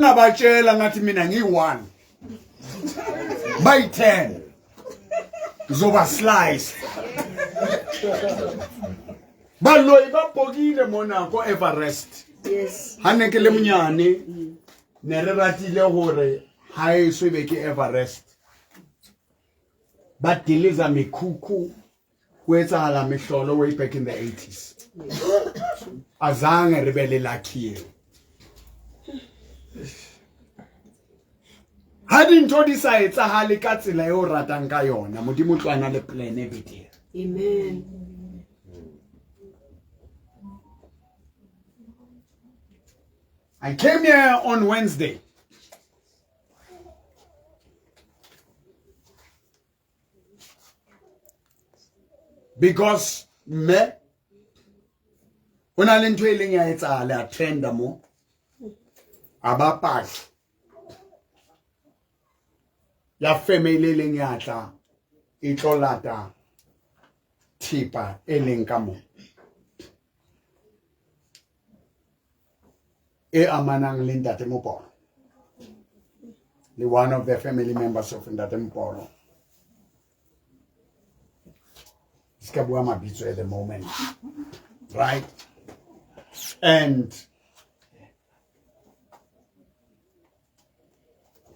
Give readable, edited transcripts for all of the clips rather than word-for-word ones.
Nabatshela ngathi mina ngi1 by 10 zoba slice Boloi ba pogile mona ko Everest. Yes. Haneke le mnyane ne re ratile hore ha e so be ke Everest. Ba deliza mekhuku ho etsahala mehlolo way back in the 80s. Azange re be le lucky. Ha dintho di sa etsahale ka tsela eo ratang ka yona, modimo tswana le plan e betere. Amen. I came here on Wednesday. Because me una le ntho e leng ya etsahala attend mo abapaki ya family leng ya tla e tlolata thipa e leng ka mo e amanang le ntate Mboro, the one of the family members of ntate Mboro. Skabua mabitso at the moment, right? And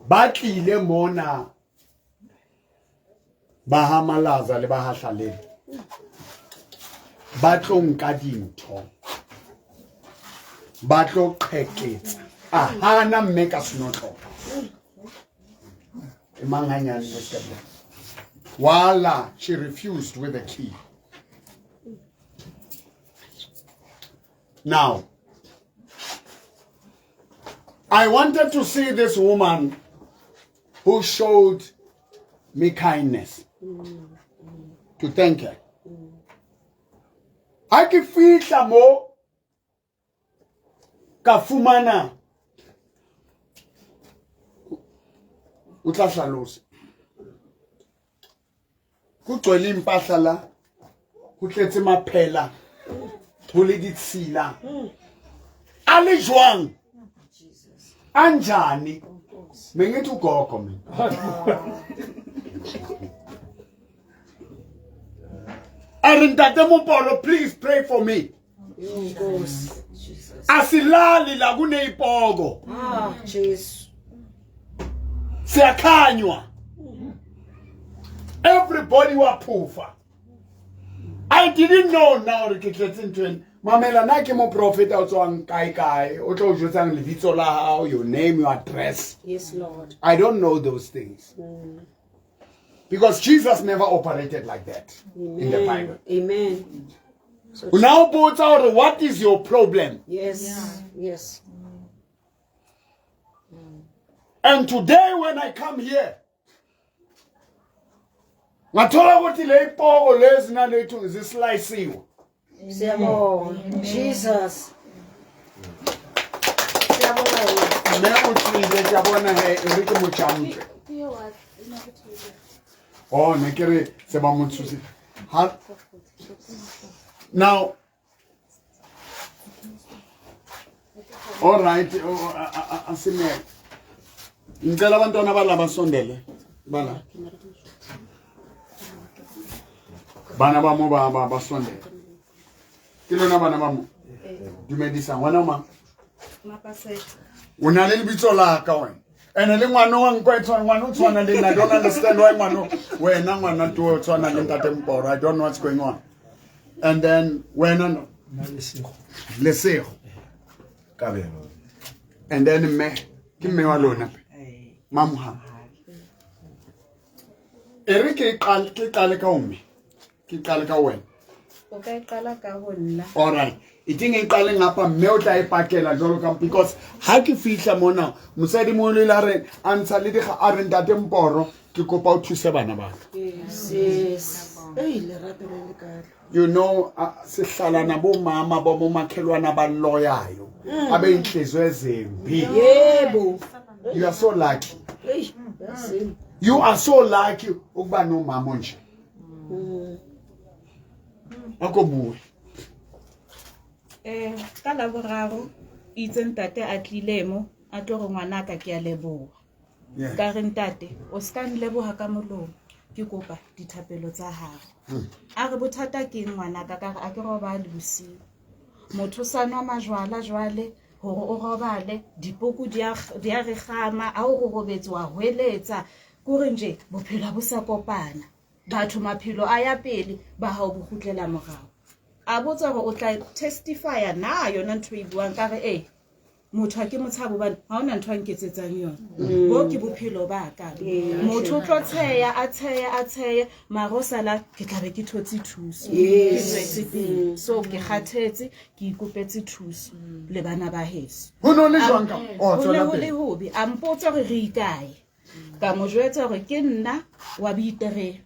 batlile mona bahamalaza le bahahlalele ba tlo nka dintho ba tlo qheketsa hana mme ka senotlo e manganyane le skabua wala she refused with the key. Now I wanted to see this woman who showed me kindness to thank her. I can feel some more kafumana utlahlalosa kugcwele impahla la kutletse maphela ho le ditshila ale jwang anjani mengithi ugogo mina Ntate Mboro, please pray for me. Asilali la kuneipogo. Jesus. Siyakhanywa. Everybody waphufa. I didn't know now re ketletse ntweni. Mamela na ke mo prophet o tswang kai o tlo jotsang lebitso la hao, your name, your address. Yes, Lord. I don't know those things. Because Jesus never operated like that. Amen. In the Bible. Amen. So Now, what is your problem? yes. Yes. And today when I come here, ngathola ukuthi le ipoko lezi nalethu zisliceiwe. Siyabonga. Jesus. Siyabonga. Me uthile jabona he Enrique Muchampe. Oh, nekere seba mutsusi. Now, all right, asime. Ngicela abantwana balaba sondele. Bala. Bana ba mo ba sondele. Kilona bana ba mo. Dumedisa ngwana ma. Una le lebitso la ka wena. And le ngwana wa nkwetso ngwana o tswana le I don't understand why ngwana wena ngwana to tswana le ntate Mboro. I don't know what's going on. And then wena lesego kabelo. And then me ke me wa lona mamuha. Erike ke qale ka umme. Ke qale ka wena. O ka qala ka ho nna. All right. Iting iqale ngapa mme o tla ipakela jolo ka because ha ke fihla mona mosadi mo le la re antsha le diga a re ntate Mboro ke kopa o thuse bana ba. Yes. Le rato le ka. You know sihlalana bo mama bo makhelwana ba loyayo abe inhliziyo ezimbi. Yebo. You are so lucky. That's it. You are so lucky ukuba no mama nje. Akobuwe. Ka la boraro itse ntate a tlile mo a tlo re ngwanaka ke a leboha Yeah. ka re ntate o ska nleboha ka molomo ke kopa dithapelo tsa hao a re bothata ke ngwanaka ka re a ke robale bosiu motho sa nwa majwala jwale hore o robale dipoko di a re gama a o go robetse wa hweletsa kore nje bophelo bo sa kopana batho maphelo a ya pele ba hao bo khutlela morao a botsa gore o tla testifya na yona ntho e buang ka re motho a ke motshabo bana ha ona ntho a nketsetsang yona bo ke bophelo ba ka motho o tlo tsheya a tsheya marosala ke tla be ke thotse thuso ke tswetse pele so ke kgathetse ke ikopetse thuso le bana ba heso Ho no le jwang ka? Oh, ho tswela le pele. hobe a mpotsa gore re ikae ka mo jwetsa gore ke nna wa bitere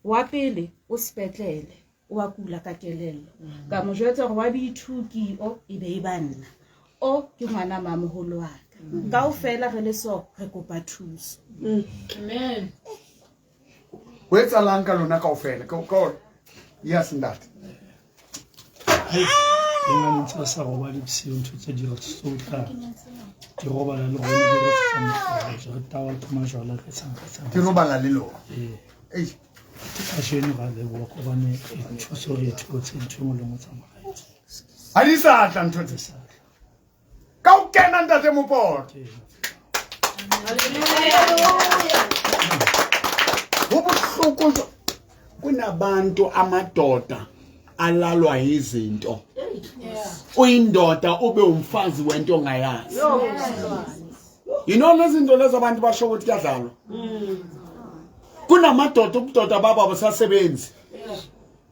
wa pele o sepetlele wa kula ka kelello ka mo jwetsa gore wa bithuki o e be e banna o ke ngwana mamoholo wa ka kaofela re le so re kopa thuso Amen. Ho etsalang ka lona kaofela? Ko. Yes ntate. Ngwana ntse sa robala bosiu ntho tse di rotsoka ke robala le gona di rotsa mo tawa ke majwala ka tsanga Ke robala le lona. eh ka sheno ga le bo ko bane ntho so re thotse ntho mo le mo tsamaya Ha di sa tla ntho tse. Ka o kena ntate Moporo. Ho bohloko kunabantu amadoda alalwa izinto. Uyindoda ube umfazi wento ongayazi. You know lezi zinto lezi abantu basho ukuthi kuyadlalwa. Kunamadoda ubudoda baba basasebenzi.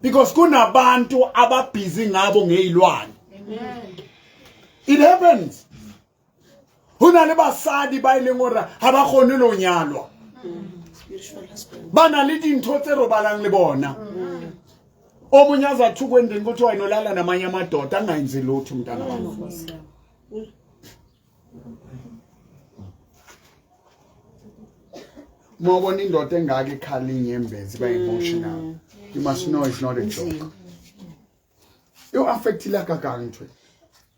Because kunabantu ababhizi ngabo ngezilwane. It happens. Hona le basadi ba ile ngora ha ba khone lo nyalwa. Bana le dintho tse robalang le bona. Omunyaza thukwendeni ukuthi wena olala namanye amadoda angayenzi lutho umntana wami. Mawubona indoda engaka ikhala inyembezi ba emotional. You must know it's not a joke. You affectile ka kang ntwe.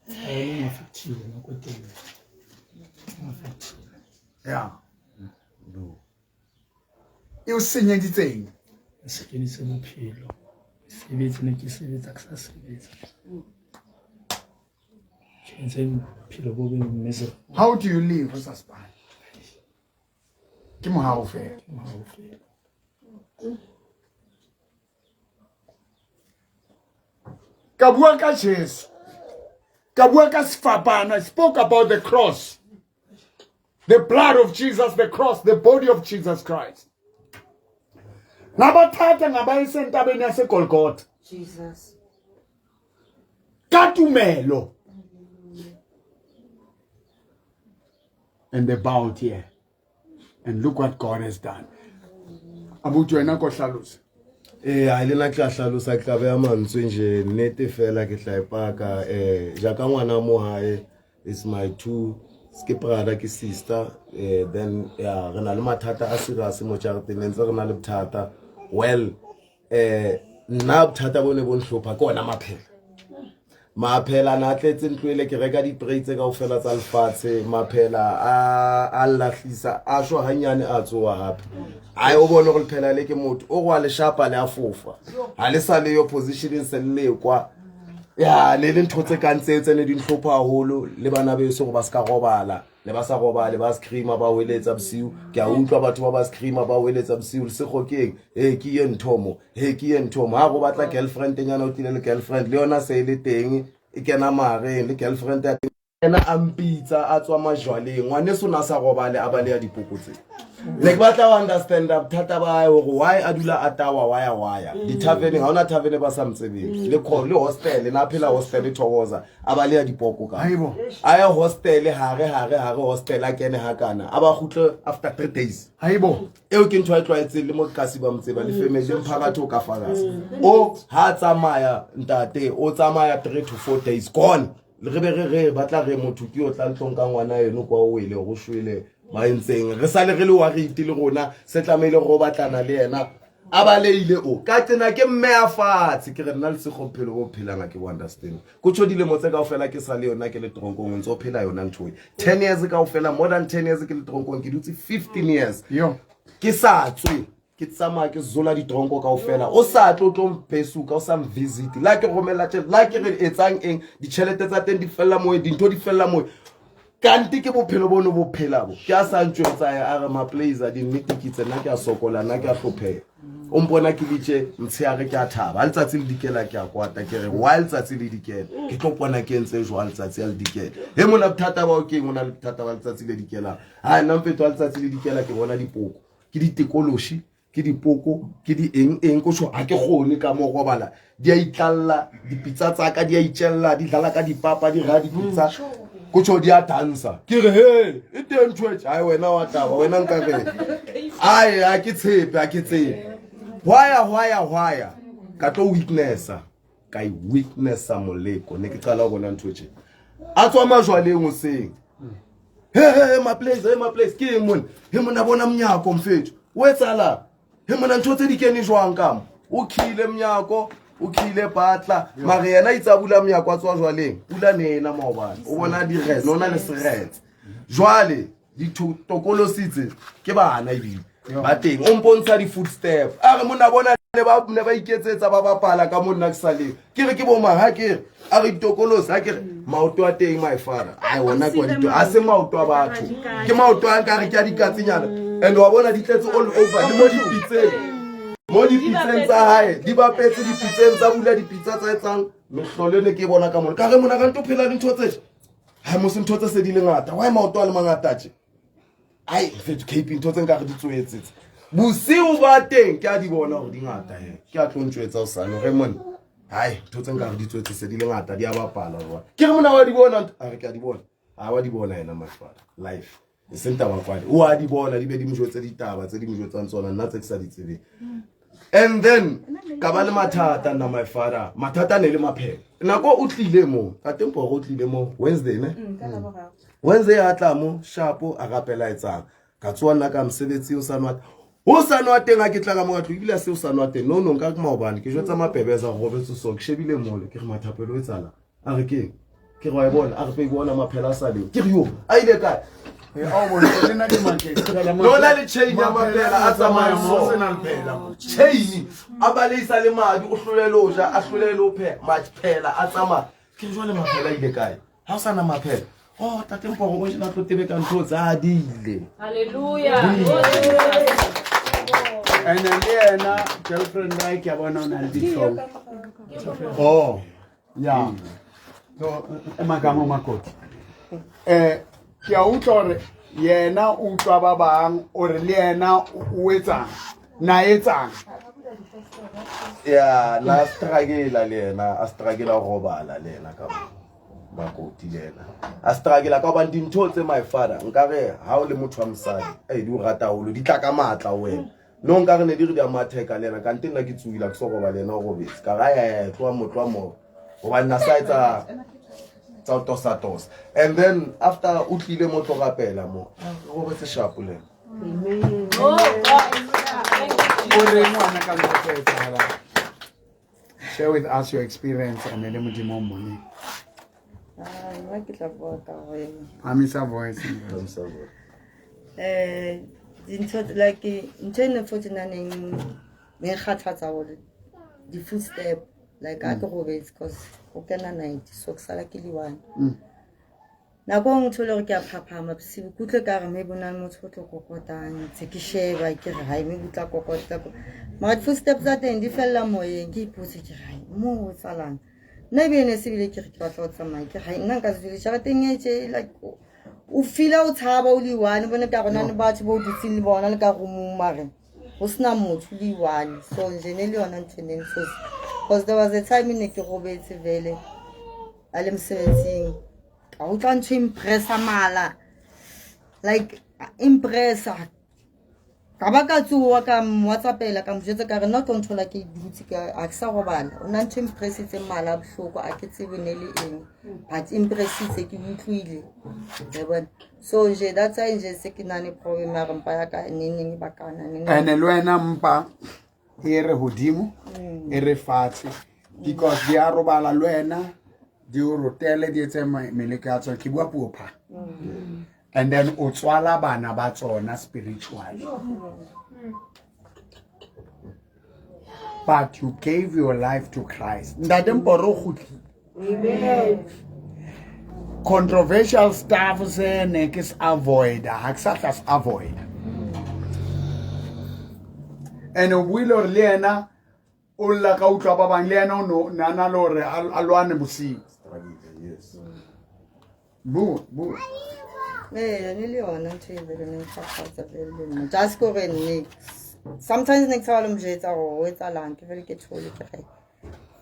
le mafitile no ko teng mafitile Yeah. You senyeditseng. se ke ni se bophelo sebetse ne ke sebetsa ka sa sebetsa ke ntse bophelo bo be miserable How do you live with us by? Ke mo ha o fe. Ka bua ka Jesu. Ka bua ka sefapano. I spoke about the cross. The blood of Jesus, the cross, the body of Jesus Christ. Nabathatha ngabayise entabeni yaseGolgotha. Jesus. Katumelo. And they bowed here. And look what God has done. Abuti wena ko hlalosa. Ha le na tla hlalosa ke tla be mantswe nje nnete fela ke tla ipaka jaka ngwana mo hae is my two ske brother ke sister then ya re na le mathata a serious mo charity ntse re na le bothata well nna bothata bone bo nhlopha ke ona maphela na tletse ntlwele ke reka di praise ka ofela tsa lefatshe maphela a lahlisa a shwa hanyane a tsoa hape ai o bona go phela le ke motho o gwa le shapa le a fofa ha le sa le yo position se le kwa ya le ntotse ka ntsetse ne di nhlopha haholo le bana be se go ba ska robala le ba sa robale ba screama ba weletsa bosiu ke a utlwa batho ba ba screama ba weletsa bosiu le se gokeng ke ye nthomo ke ye nthomo ha go batla girlfriend nyana o tlile le girlfriend le yona se le teng e kena mare le girlfriend ya ena ampitsa a tswa majwaleng ngwane sona sa robale a ba le ya dipokotse le batla wa understand bothata ba go why a dula atawa waya di tavern ha ona tavern ba sa mtsebeng le hostel na phela hostel thokoza a ba le ya dipoko ka Haibo. aya hostel hare hostel a kene hakana a ba gutle after 3 days Haibo. eo ke ntwa tlwaetse le mo kasi ba mtseba le family mphakathi o ka fagasa o ha tsamaya ntate o tsamaya 3 to 4 days gone le re be re batla re motho ke o tla ntlonka ngwana yeno kwa o ile go shwele ba ntseng re sale re le wa re itile rona se tlamele go batlana le yena abaleile o ka tsena ke mme a fatshe ke re nna le segophelo go phelanga ke understand go tshodile motse ka ofela ke sa le yona ke le tronkong ntse o phela yona ntho 10 years ka ofela more than 10 years ke le tronkong ke dutse 15 years yo ke sa tswe ke tsama ke zola di tronko ka ofela o sa tlotlo mpesuka o sa mvisit la ke romela tse la ke re etsang eng di chelete tsa teng di fella mo dintho di fella mo kanti ke bophelo bono bo phelabo ke a sa ntshwetsa ya re ma plays a di nnetikitse nna ke a sokola nna ke a hlophela o mpona ke ditse mtsheare ke a thaba ha letsatsi le dikela ke a kwata ke re while letsatsi le dikela ke tlo bona ke ntse jwa letsatsi le dikela he mona bothata ba o ke mona le bothata ba letsatsi le dikela ha nna mfeto letsatsi le dikela ke bona dipoko ke ditekoloshi ke dipoko ke di eng go tsho ha ke gone ka mo go bala di a itlalla dipitsa tsa ka di a itshella di dlala ka dipapa di ra dipitsa kutsho di a dansa ke re he e teng church ai wena wa taba wena nka re ai a ke tshepe why ka tlo witnessa ka I witnessa moleko ne ke qala go bona ntho tse a tswa majwaleng o seng he my place ke eng he mona bona mnyako mfethu o etsala he mona ntho tse di kene jwang kamo o khile mnyako o khile batla mare yena itsabula mnyako a tswa jwaleng pula nena maobane o bona di re nona le seretse jwale di tokolositse ke bana ibile ba teng o mpontsha di footstep a re mona bona ne ba iketsetsa ba bapala ka monna ke sale ke re ke bo mang ha ke a re tokolosi ha ke re maoto a teng my father ai wona kwa dito a se maoto a batho ke maoto a ka re ke a dikatsinyana and wa bona di tletse all over di mo di pitseng tsa hae di bapetse di pitseng tsa bula di pitsa tsa etsang mehlolo ne ke bona ka mona ka re mona ka nto phela dintho tse ha mo se ntho tse se di le ngata why maoto a le mangata tje ai fethu cape ntho tse nka re di tsoetsetse bosiu ba teng ke a di bona gore di ngata he ke a tlontshwetsa o sane re mona hai ntho tse nka re di tsoetse se di le ngata di a bapala jwa ke re mona wa di bona a re ke a di bona a wa di bona yena my father life e senta ba kwale o a di bona di be di mjotse ditaba tse di mjotsang tsona nna tse ke sa di tsebe and then ka ba le mathata na my father mathata ne le maphelo nako o tlile mo ka tempo go tlile mo Wednesday ne Wednesday a tla mo shapo a rapela etsang ka tswana ka msebetsi o sanwa teng a ke tla ka mo ga tlile se o sanwa teng no nka ke maobane ke jwetsa mapebeza go betso so ke shebile mole ke re mathapelo e tsala a re ke re wa bona a re pe bona maphela sa le ke re yo a ile kae Lola le chain ya maphela a tsamaya mo sena phela chain a baleisa le madi o hlolele o ja a hlolele o phe maphela a tsamaya ke re jwale maphela ile kae ha o sana maphela oh tatempo go bona tlo tebe ka ntho tsa dile Hallelujah. and then yena girlfriend ra ke bona ona le ditlo oh yeah so emagamo makoti ke a utlwa re yena o utlwa ba bang o re le yena o etsang na etsang ya na struggle le yena a struggle go bala le yena ka makoti le yena a struggle ka ba dintho tse my father nkare ha o le motho wa mosadi di o rata holo di tla ka matla wena no nkare ne di re di amatheka le yena ka nte nna ke tsuila ke so go ba le yena go betsa ka ga ya tloa motho mo go ba nna sa etsa tosa and then after utlile mo tlo rapela mo go betse sharp le Amen. o re ngwana ka ntse etsa share with us your experience and then modimo mone Nna ke tla bua ka gore amisa voice dintho like ntho ene fo tsenaneng me kgathatsa gore di footstep like a ke go betse because o kena 90 so ke sala ke le one nako ngwe thole gore ke a phaphama bosigo kutle ka re me bona motho o tlo kokotang tse ke sheba ke re hai me butla kokota ma footsteps tsa teng di fella moyeng ke ipotse ke hai mo o tsalang nna bene se bile ke re ke batla o tsamaya ke hai nna nka se dile tšha teng e tše like o fila o tshaba o le one bone ka gona le batho bo dutseng le bona le ka go mare go sena motho le one so nje ne le yona ntweneng so because there was a time ne ke robetse vele a le mosebetsing ka o tla ntho impressa mala like impressa ka ba ka tsuwa ka WhatsAppela ka mjetse ka re no tlo nthola ke dutse ka a ke sa robala o na ntho impressitse mala bohloko a ke tsebe ne le eng but impressitse ke utlwile ya bona so nje that's why nje se ke nane problem ya mpa ya ka neng ba kana neng ene le wena mpa ere hodimo ere fatshe because di a robala le wena di o rotele di etse meleke ya tsona ke bua puo pha and then o tswala bana ba tsona spiritually but you gave your life to Christ ndade Mboro khutli amen controversial stuff se ne ke se avoid ha ke sa tla se avoid and o buile re le yena o lla ka utlwa ba bang le yena no nana lo re a lwane bosigo yes bu ne le yona ntho e le ne tsaka le just go re ne sometimes next time I'm just o etsalang ke vele ke thole ke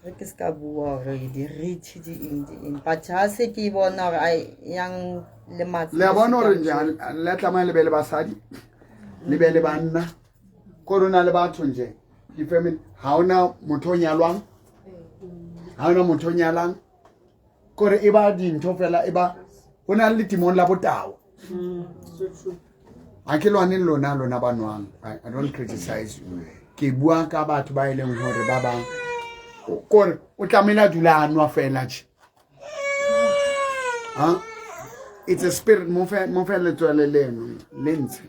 re ke ska bua re di rich di in but ha se ke bona re yang le matse le bona re njani le tlama le bele basadi le bele banna korona le batho nje di family haona motho nyalwang haona motho nyalang kore e ba dintho fela e ba hona le timong la botawo a ke lwane lona banwang I don't criticize you ke bua ka batho ba ileng hore ba bang kore o tlamela dula anwa fela tshi it's a spirit mo fe le tswele leno lentse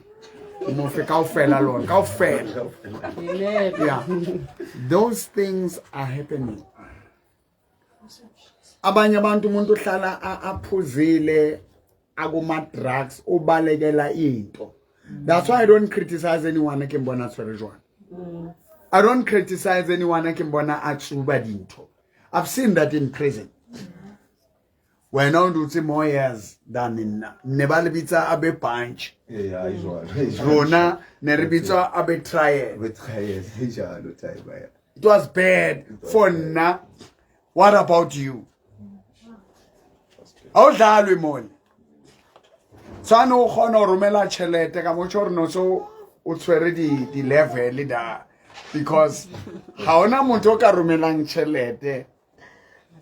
mo fe ka ofela lona ka ofela yeah those things are happening abanye abantu umuntu uhlala aphuzile akuma drugs ubalekela into. That's why I don't criticize anyone ke mbona tswere jwana. I don't criticize anyone ke mbona atsuba dinto. I've seen that in prison. When on do see more years than in never libita abe punch. Yeah, Rona nerbita abe try. It was bad for na. What about you? How dalwe mon? So no khono romela chelete ka mo chorno so o tswere di level da because ha ona motho ka romelang chelete.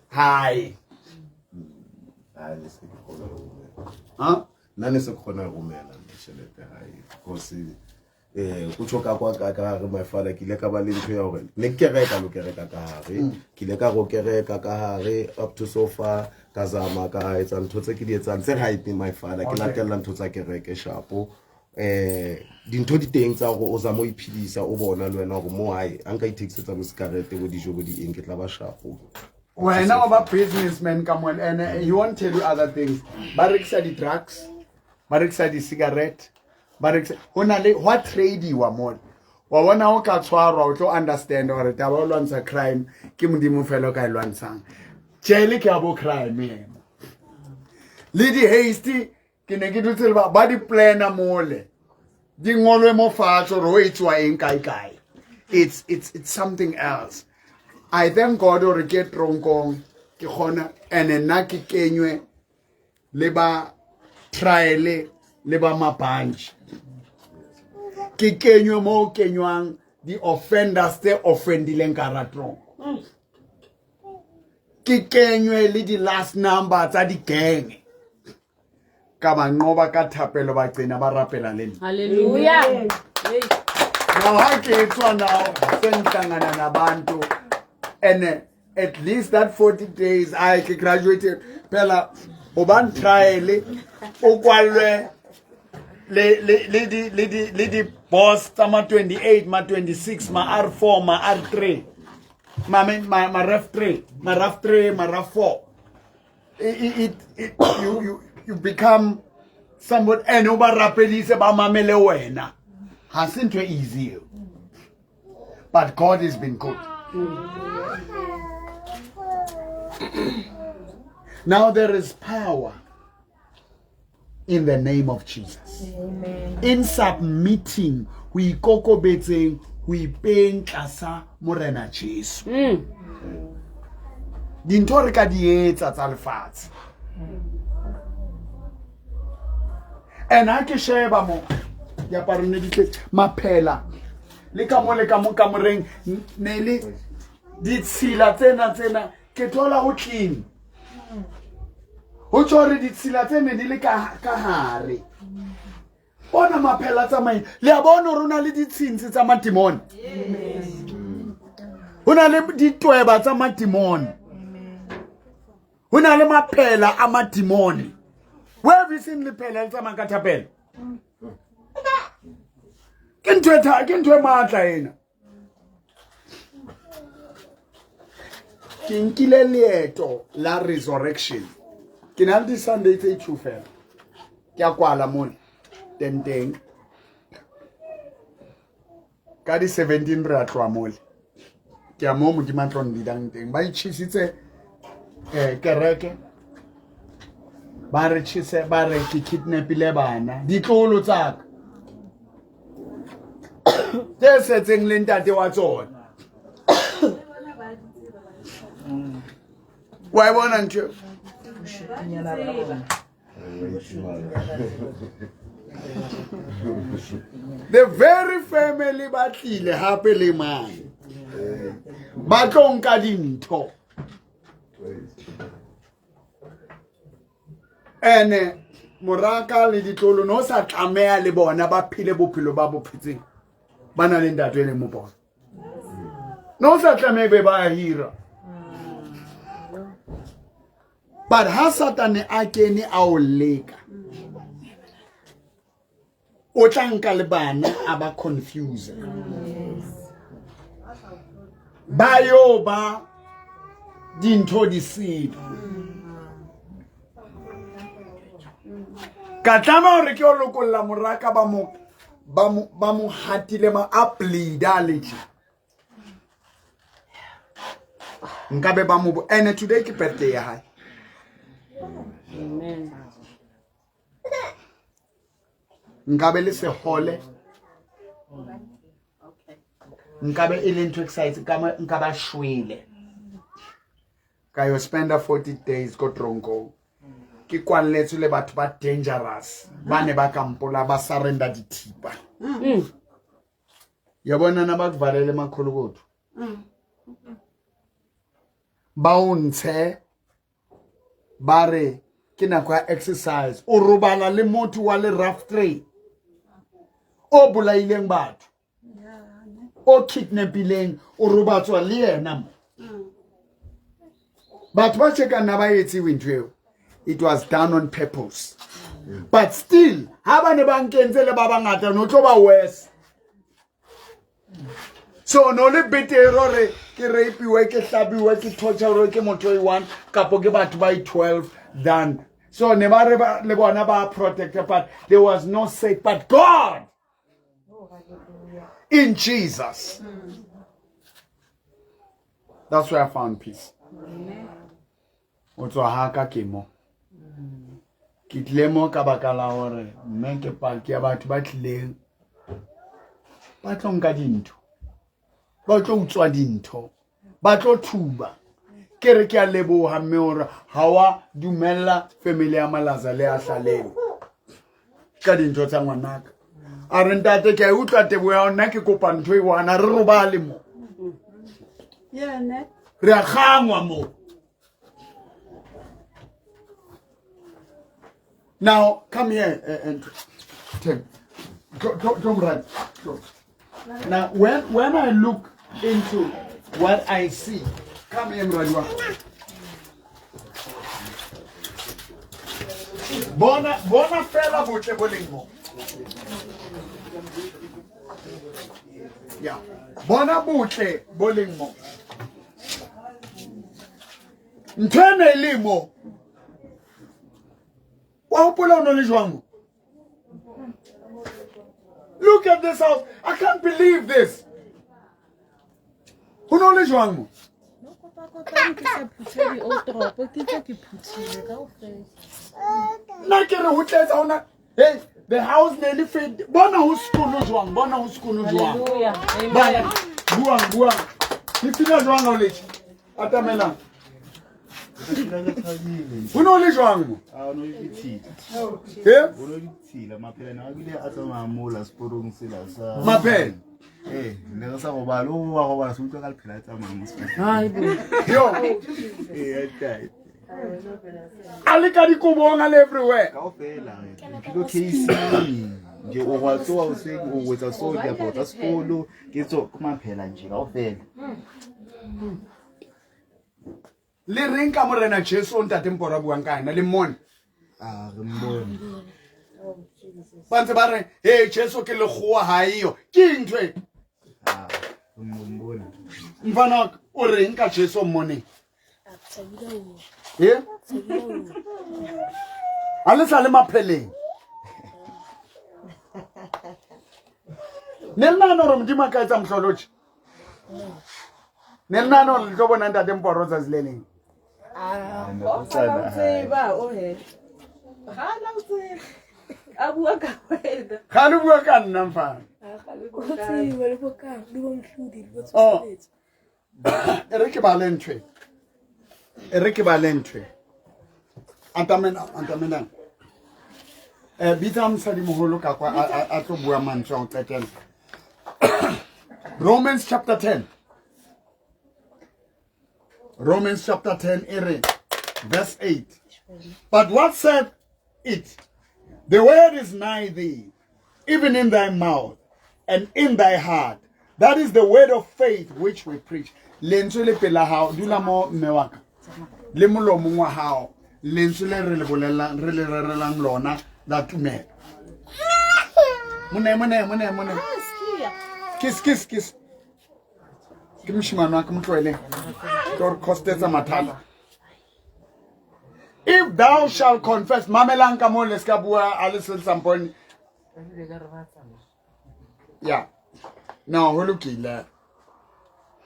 Hi. Huh? Nane se khona romela chelete hai because go tshoka kwa ka re my father ke le ka ba le ntho ya hore ne ke reka lo ke reka ka hare ke le ka go ke reka ka hare up to so far ka zama ka etsa ntho tse ke di etsang tse right my father ke latella ntho tsa ke reke shapo dintho di teng tsa go o za mo iphidisa o bona le wena go mo hai anka ithekisetsa mo sigarete bo dijo bo di eng ke tla ba shapo. Well, now about businessmen come on and he won't tell you other things. Bariksa the drugs, bariksa the cigarette, bariksa honale what trade you are more. Wa wana o ka tshwarwa to understand or ta ba lwantsha crime ke modimo felo ka lwantshang. Jele ke abo crime e. Lady hasty ke ne ke dutse ba di planner mole. Di ngolwe mo fatsho ro etswa eng kai. It's something else. I thank God or get tronkong ke khona ene nna ke kenywe le ba trial le ba mabanch ke kenywe mo kenywang di offenders te offendileng karatron ke kenywe le di last number tsa di gang ka ba ngoba ka thapelo ba tsena ba rapela le Hallelujah. now ha ke tswa now senhlangana nabantu. And at least that 40 days I graduated pela oban trial o kwalwe le di boss tama 28 ma 26 ma R4 ma R3 ma ref 3 ma ref 3 ma ref 4 you become somebody and oba rapelise ba mamele wena hasn't been easy but God has been good. Now there is power in the name of Jesus. Amen. In submitting, we kokobetseng, we paying tlasa morena Jesu. Dintho re ka di etsa tsa lefatshe. And ha ke sheba mo ya parone di maphela le ka mo kamoreng ne le ditshila tsena ke thola ho clean ho tshore ditshila tsene di le ka hare bona maphela tsa mai le a bona rona le ditshintsi tsa matimone Hona le ditweba tsa madimoni. Hona le maphela a madimoni. Where have you seen the phela tsa makatapela? Ke ntwe matla ena. Ke nkile leeto la resurrection. Ke na le Sunday tse tshufela. Ke a kwala mona tenteng. Ka di 17 re a tloa mole. Ke a mo modimo tlo ndidang teng. Ba itšhisitse kereke. Ba re tšhise ba re ke kidnapile bana. Ditlolo tsaka. Tse setseng le ntate wa tsona. Wa bona ntho? The very family batlile hape le mang. Ba tlo nka dintho. Ene moraka le ditlolo no sa tlamea le bona ba phile bophelo ba bophetseng. Bana le ntate le mo bona. No sa tlamea be ba hira. But ha Satane a kene a o leka. O tla nka le bana a ba confuse. Ba yo ba dintho di sebe. Ka tlama hore ke o lokolla moraka ba mo hatile ma a bleeda leji. Nkabe ba mo ene today ke birthday ya hae. Amen. Nkabe le se hole. Nkabe ile into excited kama nkaba shwele. Ka yo spend 40 days go tronko. Ki kwaletse le batho ba dangerous. Bane ba kampola ba surrender dithipa. Yabona na ba kuvalele makhulukoto. Ba untshe bare ke nakwa exercise o robala le motho wa le rough trade o bolaileng batho o kidnapileng o robatswa le yena batho ba cheka na ba yetsi wintwe. It was done on purpose, but still ha bane ba nkentse le ba bangata no tlo ba worse. So no le betero re ke rape we ke hlabiwe ke torture ke motho I want kapo ke batho ba 12 than. So ne ba re ba le bona ba protected, but there was no safe but God. In Jesus. That's where I found peace. Otso haka kemo. Kitlemo ka bakala hore menke park ya batho ba tlileng. Ba tlo nka dintho. Ba tlo utswa dintho. Ba tlo thuba. Kere ke a leboha mme hore ha wa dumella family ya Malaza le a hlaleng. Ka dintho tsa ngwanaka. A re ntate ke a utlwa tebo ya ona ke kopa ntho e wana re robale mo. Re a gangwa mo. Now come here and Tim. Don't run. Now when I look into what I see, come here, Mradwa. Bona fella botle bolingo. Yeah. Bona botle bolingo. Ntene limo. Look at this house. I can't believe this. Who knows Joango? Hey, the house nearly fed. Bona who's school Joang. Bona who's school Joang. Buang. You feel Joang knowledge. Atamela. Who knows Joango? I don't know if it's Yeah? Mapel. Eh, ne sa go ba lo wa go ba se utlwa ka lephela tsa mama se. Yo. Eh, okay. Ali ka dikobonga everywhere. Ka o fela. Kilo case nje o wa tsoa o se o wetsa so dia botsa sekolo ke tso kuma phela nje ka o fela. Le reng ka morena Jesu ntate Mboro buang ka ena le mmone. Re mmone. Ba ntse ba re hey Jesu ke lekgowa ha iyo. Ke ntwe. Re mmone. Mfana o reng ka Jesu mmone. Eh? Ale sa le mapheleng. Nelna no mdima ka etsa mhloloji. Nelna no le tlo bona ntate Mboro tsa zileleng. Ga le bua ka nna mfana. Oh. Ere ke ba lentwe. Antamena. Bitsa msadi moholo ka kwa a tlo bua mantswe o qetela. Romans chapter 10. Romans chapter 10 ere verse 8. But what said it? The word is nigh thee, even in thy mouth and in thy heart. That is the word of faith which we preach. Lentswe le pela hao dula mo mmewaka. Le molomo wa hao. Lentswe le re le bolelang re le rerelang lona la tumelo. Mone. Kiss. Ke mshimano wa ke mtlwele. Tor costetsa mathata. If thou shalt confess, mamelang ka mo le ska bua a le sampone. Yeah. No, hulukile.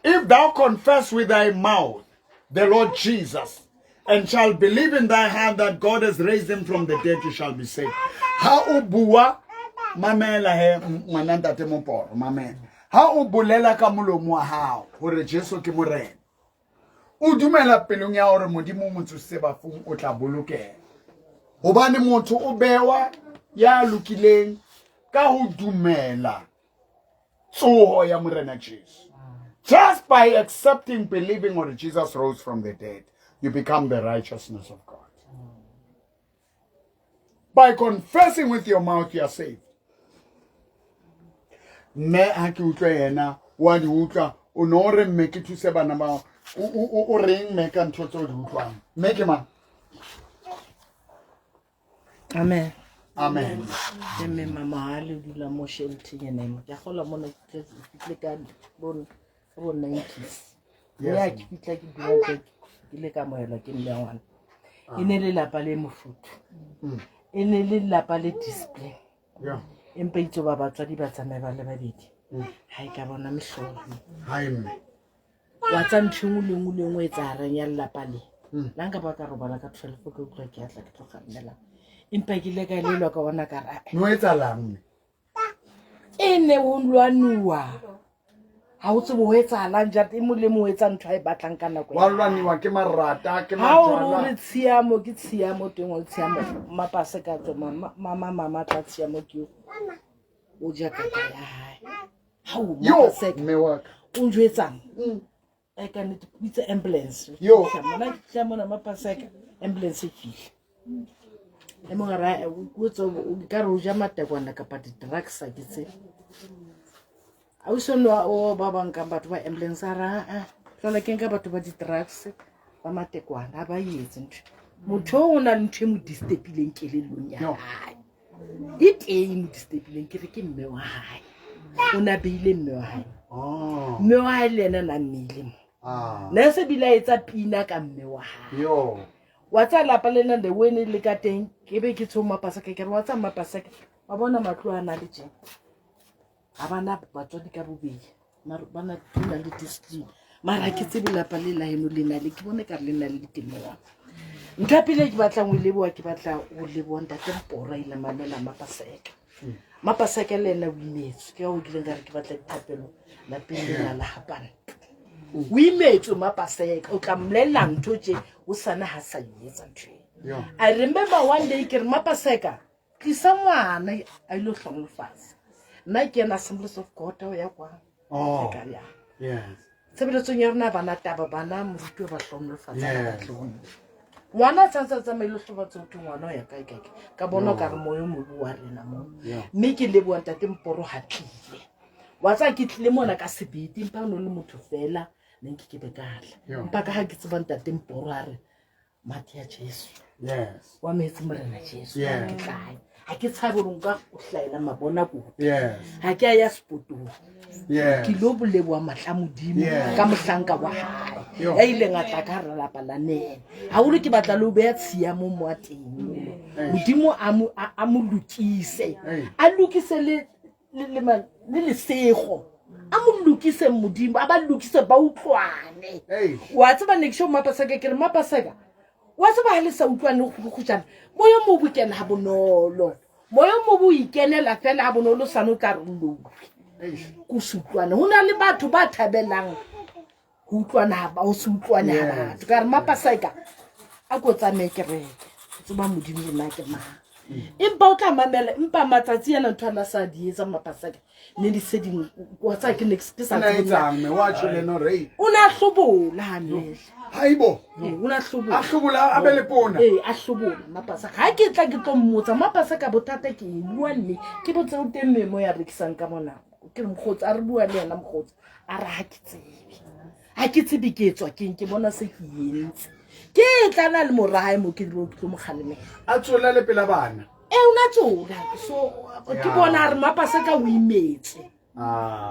If thou confess with thy mouth the Lord Jesus, and shall believe in thy heart that God has raised him from the dead, you shall be saved. Ha ubua mamela he mwananda te Mboro mamela. Ha ubulela ka molomo wa hao hore Jesu ke morena. O dumela pelong ya hore modimo motho se ba fung o tla bolokela. Hobane motho o bewa ya lokileng ka ho dumela tsoho ya morena Jesu. Just by accepting, believing on Jesus rose from the dead, you become the righteousness of God. By confessing with your mouth, you are saved. Me haki utlwa yena wa di utlwa o no re mmeke thuse bana ba o reng me ka ntho tso di utlwang mmeke ma. Amen. Amen. Mme mama hale dula mo shelter yena mo ya gola mona ke ka bon 90s. Ya ke fitla ke dula ke le ka moela ke nne ngwana. Ene le lapa le mofutu. Ene le lapa le discipline. Yeah. Empa itso ba batswadi ba tsamaye ba le babedi. Ha ka bona mehlolo. Hai mme. Wa tsa ntshungule ngwe tsa reng ya lapa le. Nanga ba ka robala ka 12 go utlwa ke atla ke tloganela. Empa ke le ka lelwa ka bona ka ra. No etsalang. Ene o lwanua. Ha o tsebo ho etsahalang jate mo le mo etsa ntho a e batlang ka nako. Wa lwaniwa ke marata ke Ha o matjala. re tshiamo ke tshiamo teng o tshiamo mapase ka tso mama tla tshiamo ke o ja ka ya hae. Ha o mapase me wa o njwetsang. I can it's an ambulance. Yo. Mana tshiamo na mapase ka ambulance file. E mo gara o tso o ka ro ja matekwana ka pa di drugs a ditse. A o sonwa o ba banka batho ba ambulance ara tlola ke nka batho ba di drugs ba matekwana ba yetse ntho motho o na le ntho mo distebileng kelelong ya hae e teng mo distebileng ke re ke mme wa hae o na beile mme wa hae mme wa hae le na mmile na se bila etsa pina ka mme wa hae yo wa tsa lapa le na le wene le ka teng ke be ke tsoma pasaka ke re wa tsa mapasaka wa bona matlo a na le tjeng abana batswadi ka bobedi mara bana tuna le discipline mara ke tsebe lapa le la heno le na le ke bone ka le na le ditemoa nthapile ke batla ngwe leboa ke batla o leboa ntate Mboro ile manela mapaseka le na winetso ke o dile ngare ke batla dithapelo la pele la hapana o imetso mapaseka o tla mlela ntho tje o sana ha sa yetsa ntho. I remember one day ke re mapaseka tlisa ngwana a ile hlongofasa nna ke na Assemblies of God o ya kwa yes sebeletsong ya rona bana taba bana moruti ba hlongofasa ngwana tsa mailo hlobatso ke ngwana ya kae ka bona ka re moyo mo bua rena mo mme ke leboa ntate Mboro ha tlile wa tsa ke tlile mona ka sebiti mpa no le motho fela ne ke be kala Yeah. mpa ka ha ke tseba ntate Mboro a re mathe ya Jesu Yes. wa metse morena Jesu Yeah. ke tlae ha ke tshabe re nka o hlaela mabona ko Yes. ha ke ya spotong Yes. ke lo boleboa matla modimo Yeah. ka mohlanka wa hae Yo. ya ile ngata ka re lapa la nene ha o le ke batla lo beya tsia mo moateng modimo a mo lokise a lokise le sego a mo lokise modimo a ba lokise ba utlwane Hey. wa tseba ne ke sho mapasaka ke re mapasaka wa tseba ha le sa utlwane go jana moyo mo bukena ha bonolo moyo mo bo ikenela fela ha bonolo sano ka re lo ku sutlwana hona le batho ba thabelang ho utlwana ba o se utlwane ha batho ka re mapasaka a go tsame kereke tseba modimo le nna ke mang empa o tla mamela empa matsatsi yana ntwana sa di etsa mapasaka ne di se ding wa tsa ke next sa Na etsang me watch le no rei. una hlobola hanele Haibo. una hlobola A hlubula a bele pona. a hlobola mapasaka ha ke tla ke tlo mmotsa mapasaka bothata ke bua nne ke botse o teng memo ya rekisang ka mona ke re mkhotsi a re bua le yena mkhotsi a re ha ke tsebe ke etswa ke bona se ke yentse ke tlana le morae mo ke lo moghaleme A tsola le pela bana. una tsola so ke bona re mapasaka o imetse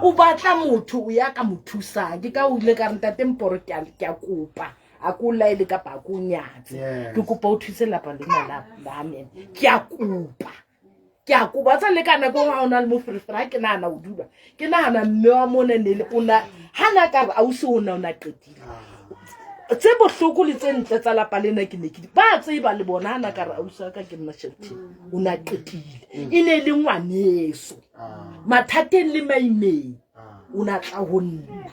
o batla motho o ya ka mothusa ke ka o ile ka re ntate Mboro ke a kopa a ko laile ka pa ko nyatse ke kopa o thuse lapa le mala la me ke a kopa tsa le kana go ga ona le mo free ke nana o dula ke nana mme wa mone le ona hana ka ba o se ona qetile tse bohloko le tse ntle tsa lapa lena ke ne ke ba tseba le bona hana ka re o sa ka ke nna shelter ona qetile ine le ngwaneso mathateng le maimeng una tla ho nna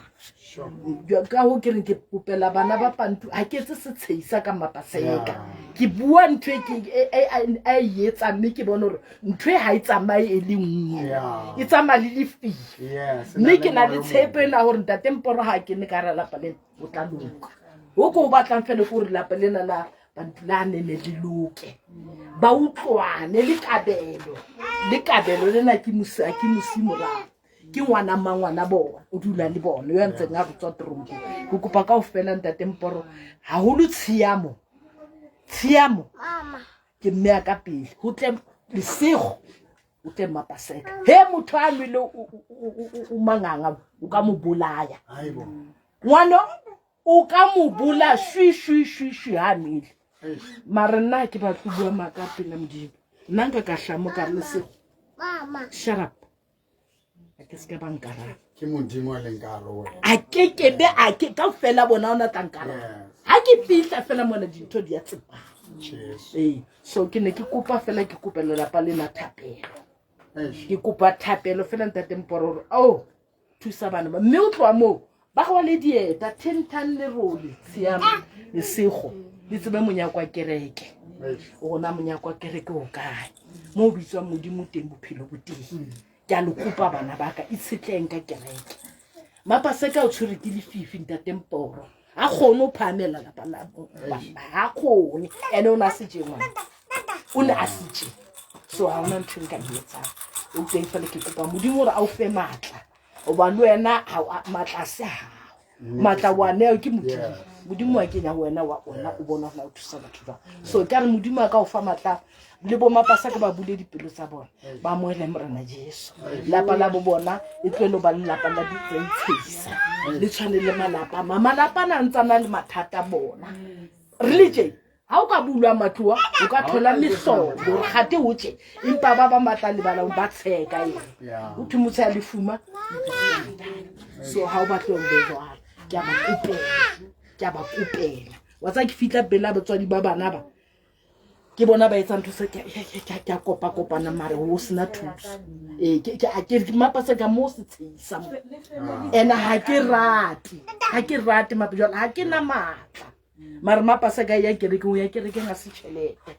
ka ho ke re ke popela bana ba pantu ha ke tse se tseisa ka mapaseka ke bua ntwe ke a yetsa mme ke bona hore ntwe ha e tsamaye e le nngwe e tsamaya le lefi mme ke na le tshepe na hore ntate Mboro ha ke ne ka ra lapa lena o tla loka ho ko batlang fela go re lapa lena la bantu la nene le loke ba utlwane le kabelo lena ke musimo la ke ngwana mangwana bona o dula le bona yo ntse nga go tswa trompo go kopa ka o fela ntate Mboro ha ho lu tshiamo mama ke mme ka pele ho tle lesego o tle mapaseka he motho a nwele o manganga o ka mo bolaya Haibo. ngwana o ka mo bola shwi ha nele mara nna ke ba tlo bua maka pele modimo nna nka ka hlamo ka lesego mama shut up ke se ka bankara Ke modimo le nkaro. a ke ka fela bona ona tankara ha ke fihla fela mona dintho di a tsepa so ke ne ke kopa fela ke kopela lapa lena thapelo ke kopa thapelo fela ntate Mboro oh thusa bana ba mme o tloa mo ba go le dieta 10 tan le role siama le sego le tsebe monyako wa kereke ona monyako wa kereke o kae mo bitswa modimo teng bophelo boteng ke a le kopa bana ba ka itshetleng ka kereke mapaseka o tshwere ke lefifi ntate Mboro a kgone o phamela la bana ha kgone ene o na se jengwa o ne a sitse so ha ona ntho nka etsa o teng fela ke kopa modimo re a o fe matla o ba le wena matla se ha matla wa ne ke modimo wa kenya wena wa ona o bona hona o thusa batho ba so ka re modimo ka o fa matla le bo mapasa ka ba bule dipelo tsa bona ba mo le morena Jesu lapa la bo bona e tlelo ba lapa la ditseisa le tshwane le malapa malapa na ntsana le mathata bona religion ha o ka bulwa matlwa o ka thola mehlobo re gate hotshe impa ba matla le bana ba tsheka yena o thumutsa le fuma so ha o batlo le jwala ke a ba kopela wa tsa ke fitla bela batswadi ba bana ba ke bona ba etsa ntho se ke a kopana mare ho sina thuso ke mapasa ka mo se tseisa ena ha ke rate mapejwana ha ke na matla mara mapasa ka ya kereke nga se chelete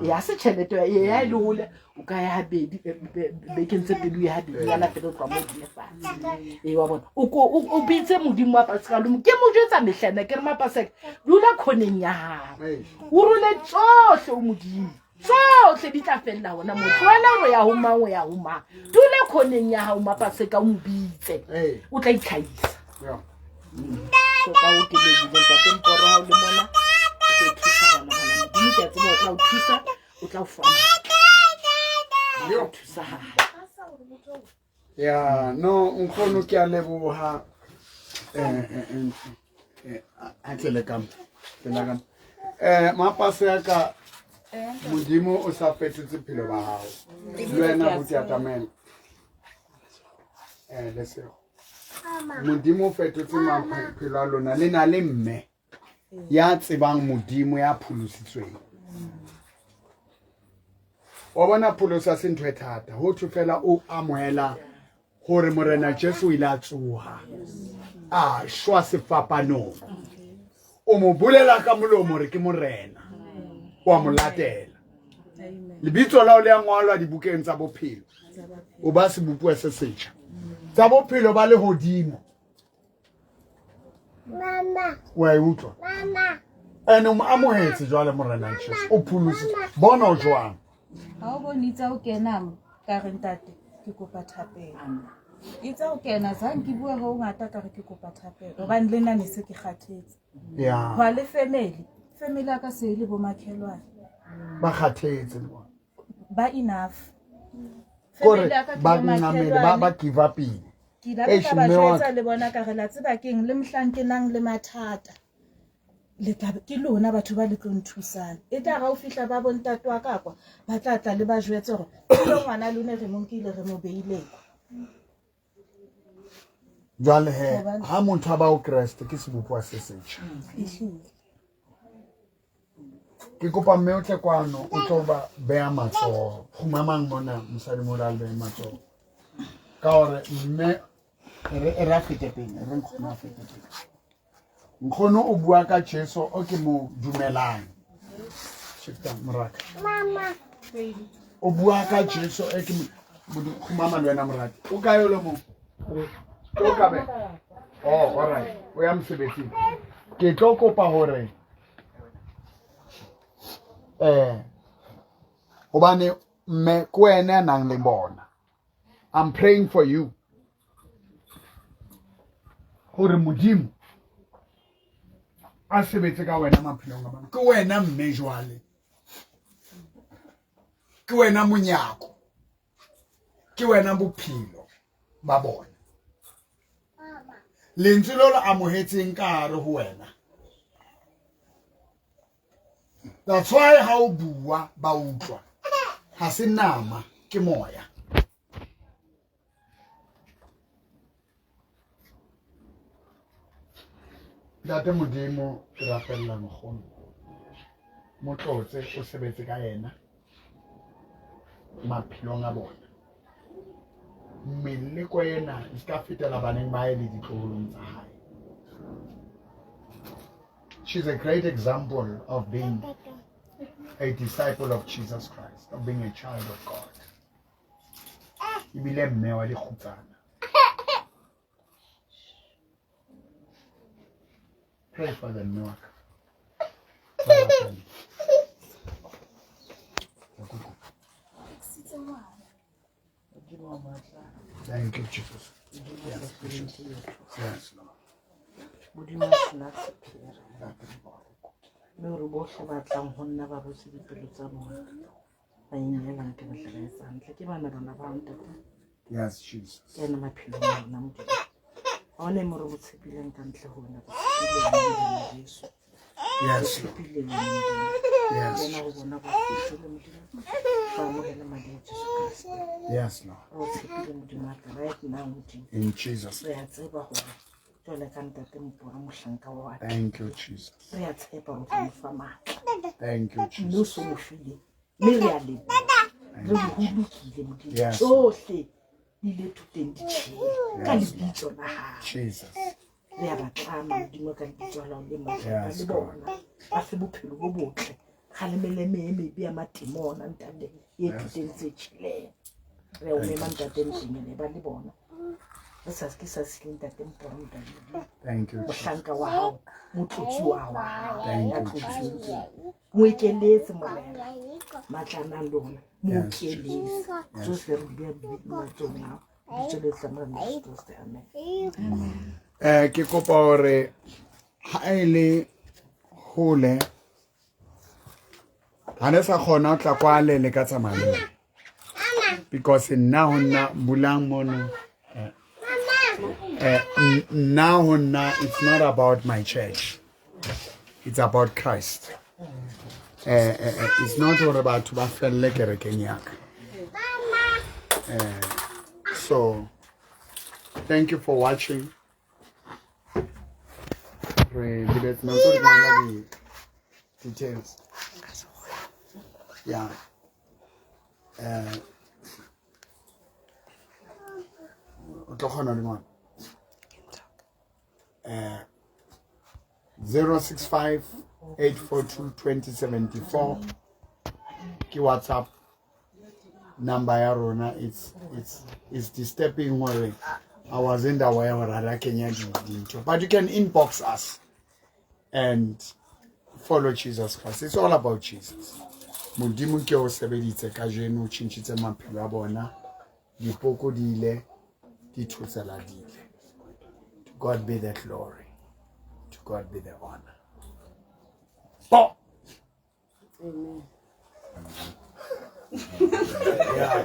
ya se chelete ya ile hole o ka ya habedi be ke ntse pelu ya habedi ya na pelo twa mo di lefatse wa bona o bitse modimo wa paseka lo ke mo jetsa mehlana ke re mapasa dula khoneng ya ha o rule tsohle o modimo tsohle di tla fella hona motho wena o ya homa dula khoneng ya ha o mapasa ka o mbitse o tla itlhaisa So ka o ke le ntate Mboro ha o le mona o thusa bana bana modimo ke a tseba o tla o thusa o tla o fana yo thusa ha ya no nkgono ke a leboha atlele kam mapase ya ka modimo o sa fetotse phelo ba hao le wena buti atamela lesego modimo o fetotse maphelo a lona le na le mme ya tsebang modimo ya pholositsweng wa bona pholosa se ntho e thata ho thwe fela o amohela hore morena Jesu o ile a tsoha a shwa sefapanong o mo bolela ka molomo re ke morena wa mo latela lebitso la o le ngwalwa dibukeng tsa bophelo o ba se bopua se setjha tsa bophelo ba le hodimo mama wa utwa mama ene mo amohetse jwale morena Jesu o phulusi bona o jwang ha o bonitsa o kenamo ka re ntate ke kopa thapelo itsa o kena zang ke bua ho ngata ka re ke kopa thapelo hobane le nna ne se ke kgathetse ya hwa le family ya ka se le bo makhelwane ba kgathetse ba enough kore ba ngamele ba give up ke la ba ba jwetsa le bona ka re la tseba keng le mhlanke nang le mathata le ke lona batho ba le tlo nthusana e tla ga o fihla ba bontatwa ka kwa ba tla tla le ba jwetse gore le ngwana lone re monkile re mo beile jwale he ha motho ba o Kriste ke sebopwa se setjha ke kopa mme o tle kwano o tlo ba bea matsoho go mamang mona mosadi mo ra le matsoho ka hore mme re ra fete pele re nkgona fete pele nkgono o bua ka Jesu o ke mo dumelang shifta moraka mama o bua ka Jesu e ke mo mama le wena moraka o ka yo le mo o ka be oh all right o ya msebetsi ke tlo kopa hore hobane mme kwena nang le bona I'm praying for you hore modimo a sebetse ka wena maphelong a bana ke wena mme jwale ke wena monyako ke wena bophelo ba bona lentswe lo la amohetseng ka hare ho wena that's why ha o bua ba utlwa ha se nama ke moya date modimo ke rapella nkgono motlotse o sebetse ka yena maphelong a bona mmele ko yena e ska fetela baneng ba ile ditloholong tsa hae. She's a great example of being a disciple of Jesus Christ, of being a child of God. Ibile mme wa dikgutsana. Pray for them, Noah. Thank you, Jesus. Yes, yes, Lord. Yes, Jesus. Yes. Yes, Lord. In Jesus' name. Thank you, Jesus. Thank you, Jesus. Yes. Yes. Jesus. Yes, God. Thank you, Jesus. Thank you, Jesus. ke kopa hore ha ele hole hane sa khona o tla kwale le ka tsamaya because now bulang mono now it's not about my church, it's about Christ. It's not all about to bafelle kerekeng yaka. So thank you for watching. Details. Yeah. 065 842 2074 ki WhatsApp number ya rona. It's disturbing worry. I wasn't aware of Kenya, but you can inbox us and follow Jesus Christ. It's all about Jesus. Modimo ke o sebeditse ka jeno tshintshitse maphelo a bona dipoko di ile di thutsela dile. To God be the glory, to God be the honor. Amen. Yeah.